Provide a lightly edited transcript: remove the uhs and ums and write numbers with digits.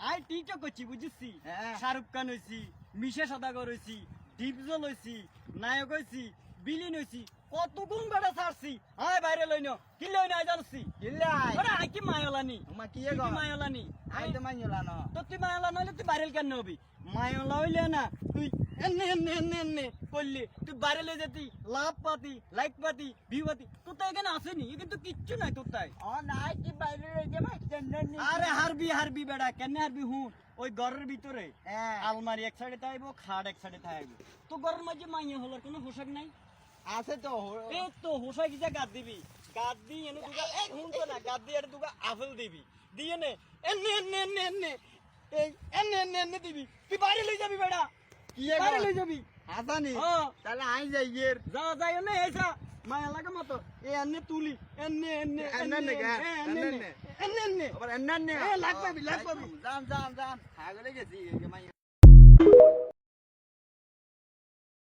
I TikTok করছি বুঝছি শাহরুখ খান হইছি মিশা সদাগর হইছি ডিপজল হইছি নায়ক হইছি বিলিন হইছি কত গুণ বেড়া ছাড়ছি আয় বাইরে লইন কি লইন আই জানছি কিল্লাই আরে আই কি মায়লানি মা কি কি মায়লানি আই তো মাইলা না তো তুই মায়লা নইলে তুই বাইরেল কেন হবি মায়লা হইলে না তুই এনে এনে এনে এনে করলি তুই বাইরে লই যেতি লাভ পাতি লাইক পাতি ভিউ পাতি তোর তো এখানে আসেনি কিন্তু কিচ্ছু নাই তোর তাই ও নাই কি বাইরে রেখে মাই টেন্ডার নি আরে হারবি হারবি বেড়া কেন হারবি হুন ওই ঘরের ভিতরে হ্যাঁ আলমারি এক সাইডে থাকবো খাট এক সাইডে থাকবো তো ঘরের মাঝে মাইয়া হলার কোনো পোশাক নাই আছে তো এই তো হোসাই কিসা গাদ দিবি গাদ দি এনে দুগা এই হুন তো না গাদ দি আর দুগা আপেল দিবি দিয়ে নে এনে এনে এনে এনে এই এনে এনে এনে দিবি তুই বাইরে লই যাবি বেড়া কি বাইরে লই যাবি আসানি হ্যাঁ তাহলে আই যাই এর যা যাই এনে এসা মায়া লাগা মতো এ এনে তুলি এনে এনে এনে এনে গা, এনে এনে। এনে এনে আবার এন্নান নে লাগবে জান জান জান হাগলে গেছি মাই